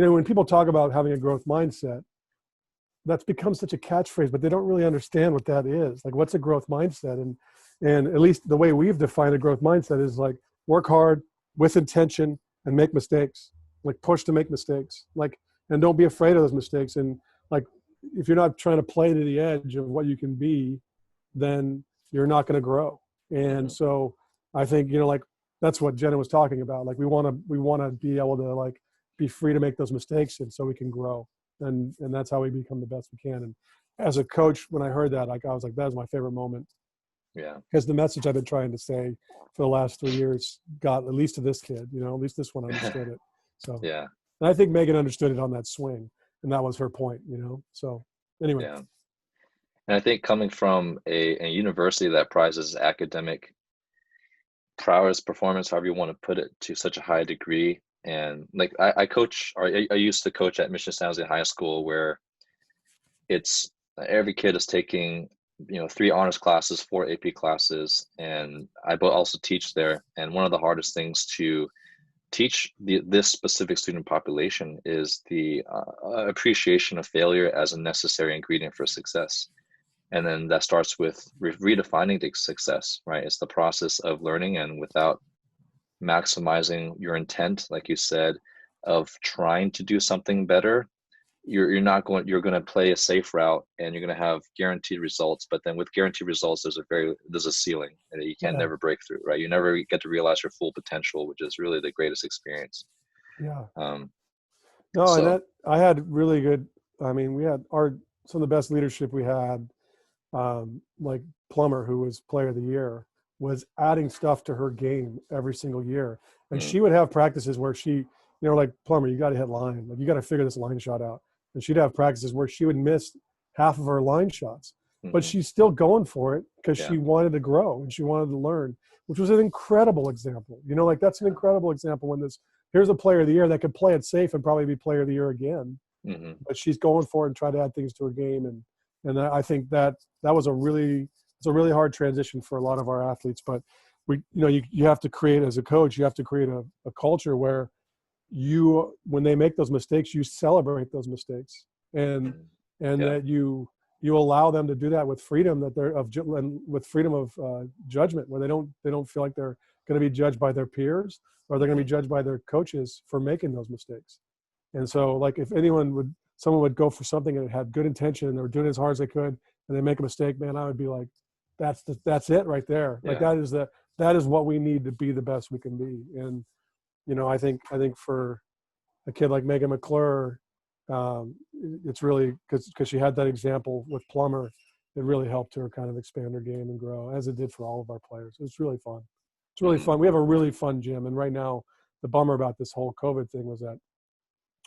when people talk about having a growth mindset, that's become such a catchphrase, but they don't really understand what that is. Like, what's a growth mindset? And at least the way we've defined a growth mindset is like, work hard with intention and make mistakes, like push to make mistakes, like, and don't be afraid of those mistakes. And like, if you're not trying to play to the edge of what you can be, then you're not going to grow. And so I think, like, that's what Jenna was talking about. Like, we want to be able to like be free to make those mistakes, and so we can grow. And that's how we become the best we can. And as a coach, when I heard that, like, I was like, that was my favorite moment. Yeah. Because the message I've been trying to say for the last 3 years got at least to this kid, at least this one understood it. So Yeah. And I think Megan understood it on that swing, and that was her point, So anyway. Yeah. And I think coming from a university that prizes academic prowess, performance, however you want to put it, to such a high degree. And like I coach, or I used to coach at Mission San Jose High School, where it's every kid is taking 3 honors classes, 4 AP classes, and I also teach there. And one of the hardest things to teach this specific student population is the appreciation of failure as a necessary ingredient for success. And then that starts with redefining the success, right? It's the process of learning, and without maximizing your intent, like you said, of trying to do something better, you're going to play a safe route, and you're going to have guaranteed results. But then with guaranteed results, there's a ceiling that you can never break through, right? You never get to realize your full potential, which is really the greatest experience. Yeah. And that I had really good. I mean, we had some of the best leadership we had. Like Plummer, who was Player of the Year, was adding stuff to her game every single year, and she would have practices where she, like, Plummer, you got to hit line, like, you got to figure this line shot out. And she'd have practices where she would miss half of her line shots, but she's still going for it because she wanted to grow and she wanted to learn, which was an incredible example. Like, that's an incredible example when here's a Player of the Year that could play it safe and probably be Player of the Year again, but she's going for it and try to add things to her game. And I think that was a really hard transition for a lot of our athletes. But you have to create, as a coach, you have to create a culture where when they make those mistakes, you celebrate those mistakes, and that you allow them to do that with freedom, with freedom of judgment, where they don't feel like they're going to be judged by their peers, or they're going to be judged by their coaches for making those mistakes. And so, like, if someone would go for something and it had good intention and they were doing it as hard as they could, and they make a mistake, man, I would be like, that's it right there. Like, that is what we need to be the best we can be. And, I think for a kid like Megan McClure, it's really because she had that example with Plummer, it really helped her kind of expand her game and grow, as it did for all of our players. It's really fun. It's really fun. We have a really fun gym. And right now, the bummer about this whole COVID thing was that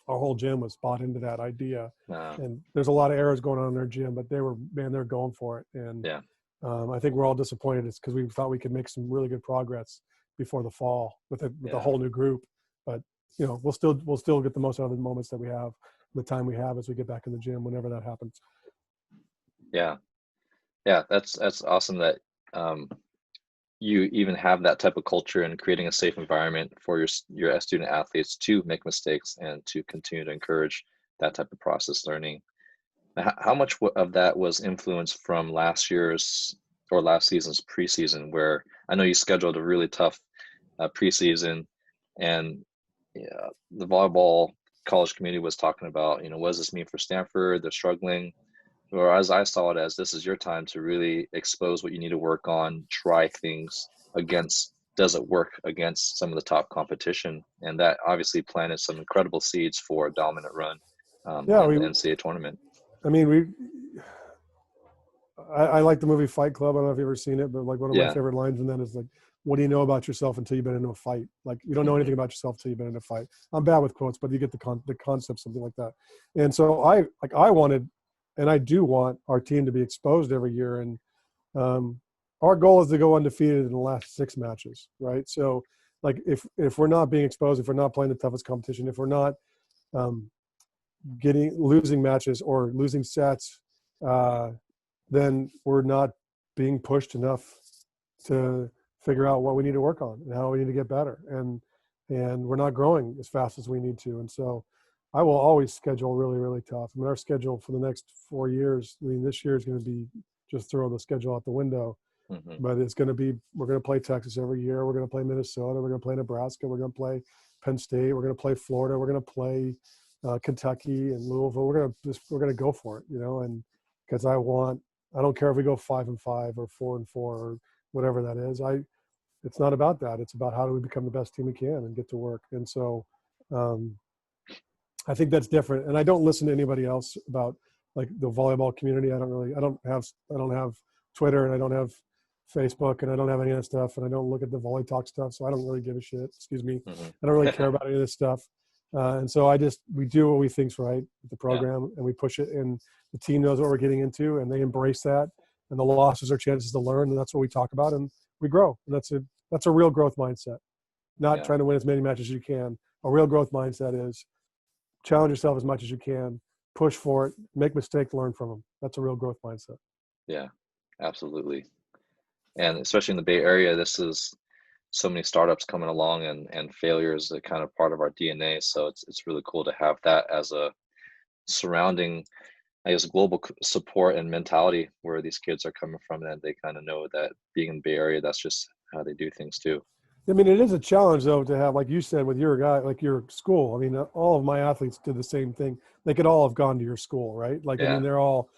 our whole gym was bought into that idea. And there's a lot of errors going on in their gym, but they're going for it. And I think we're all disappointed. It's because we thought we could make some really good progress before the fall with a whole new group. But we'll still get the most out of the moments that we have, the time we have as we get back in the gym, whenever that happens. Yeah, that's awesome that you even have that type of culture and creating a safe environment for your student athletes to make mistakes and to continue to encourage that type of process learning. How much of that was influenced from last season's preseason, where I know you scheduled a really tough preseason, and the volleyball college community was talking about, what does this mean for Stanford? They're struggling. Whereas I saw it as, this is your time to really expose what you need to work on, try things does it work against some of the top competition? And that obviously planted some incredible seeds for a dominant run in the NCAA tournament. I mean, I like the movie Fight Club. I don't know if you've ever seen it, but like, one of my favorite lines in that is like, what do you know about yourself until you've been into a fight? Like, you don't know anything about yourself until you've been in a fight. I'm bad with quotes, but you get the concept, something like that. And so I wanted, and I do want, our team to be exposed every year. And our goal is to go undefeated in the last 6 matches, right? So, like, if we're not being exposed, if we're not playing the toughest competition, if we're not losing matches or losing sets, then we're not being pushed enough to figure out what we need to work on and how we need to get better. And we're not growing as fast as we need to. And so I will always schedule really, really tough. I mean, our schedule for the next 4 years, I mean, this year is going to be just throw the schedule out the window. But it's going to be, we're going to play Texas every year. We're going to play Minnesota. We're going to play Nebraska. We're going to play Penn State. We're going to play Florida. We're going to play Kentucky and Louisville. We're going to go for it, and because I don't care if we go 5-5 or 4-4 or whatever that is. It's not about that. It's about how do we become the best team we can and get to work. And so I think that's different. And I don't listen to anybody else about like the volleyball community. I don't have Twitter, and I don't have Facebook, and I don't have any of that stuff, and I don't look at the Volley Talk stuff, so I don't really give a shit. Excuse me. I don't really care about any of this stuff. And so we do what we think's right with the program, and we push it, and the team knows what we're getting into, and they embrace that, and the losses are chances to learn, and that's what we talk about, and we grow. And that's a real growth mindset, not trying to win as many matches as you can. A real growth mindset is challenge yourself as much as you can, push for it, make mistakes, learn from them. That's a real growth mindset. Yeah, absolutely. And especially in the Bay Area, this is so many startups coming along, and failure is a kind of part of our DNA. So it's really cool to have that as a surrounding, I guess, global support and mentality where these kids are coming from, and they kind of know that being in the Bay Area, that's just how they do things too. I mean, it is a challenge though to have, like you said, with your guy, like your school. I mean, all of my athletes did the same thing. They could all have gone to your school, right? Like, I mean, they're all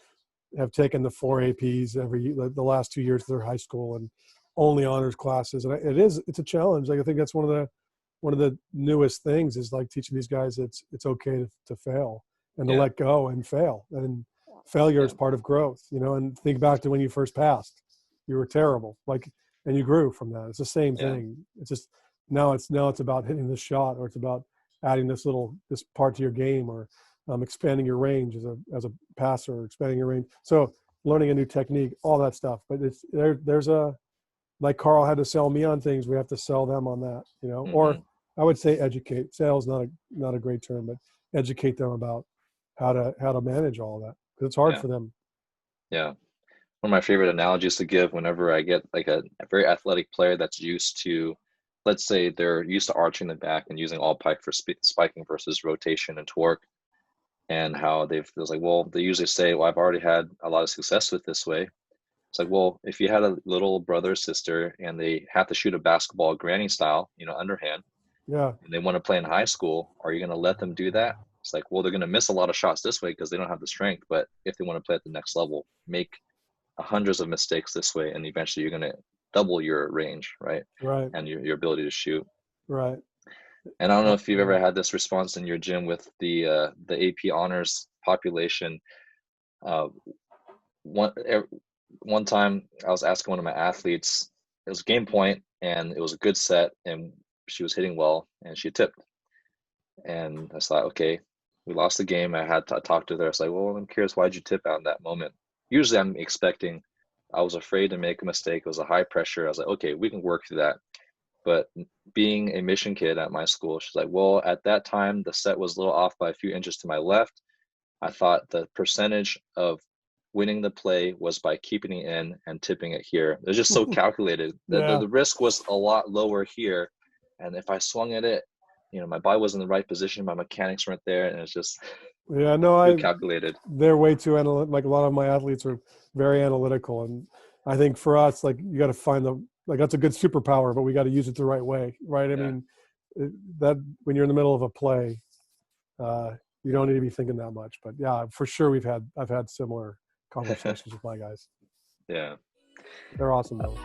have taken the 4 APs the last 2 years of their high school and only honors classes. And it's a challenge. Like, I think that's one of the newest things is like teaching these guys it's okay to fail and to let go and fail. And failure is part of growth, and think back to when you first passed. You were terrible. And you grew from that. It's the same thing. It's just now it's about hitting this shot, or it's about adding this part to your game, or expanding your range as a passer, or expanding your range. So learning a new technique, all that stuff. But there's like Carl had to sell me on things. We have to sell them on that, or I would say educate. Sales not a great term, but educate them about how to manage all of that, because it's hard for them. Yeah. One of my favorite analogies to give whenever I get like a very athletic player that's used to, let's say they're used to arching the back and using all pike for spiking versus rotation and torque, and how they usually say, well, I've already had a lot of success with this way. It's like, well, if you had a little brother or sister and they have to shoot a basketball granny style, underhand, and they want to play in high school, are you going to let them do that? It's like, well, they're going to miss a lot of shots this way because they don't have the strength. But if they want to play at the next level, make hundreds of mistakes this way, and eventually you're going to double your range, right? And your ability to shoot. Right. And I don't know if you've ever had this response in your gym with the AP honors population. One time I was asking one of my athletes, it was game point and it was a good set and she was hitting well and she tipped. And I thought, okay, we lost the game. I had to talk to her. I was like, well, I'm curious, why'd you tip out in that moment? Usually I'm expecting, I was afraid to make a mistake. It was a high pressure. I was like, okay, we can work through that. But being a mission kid at my school, she's like, well, at that time, the set was a little off by a few inches to my left. I thought the percentage of winning the play was by keeping it in and tipping it here. It was just so calculated. The risk was a lot lower here. And if I swung at it, my body was in the right position, my mechanics weren't there, and it's just too calculated. They're way too analytical. Like, a lot of my athletes are very analytical, and I think for us, like, you got to find that's a good superpower, but we got to use it the right way, right? I mean, that when you're in the middle of a play, you don't need to be thinking that much. But yeah, for sure, I've had similar conversations with my guys. Yeah, they're awesome though.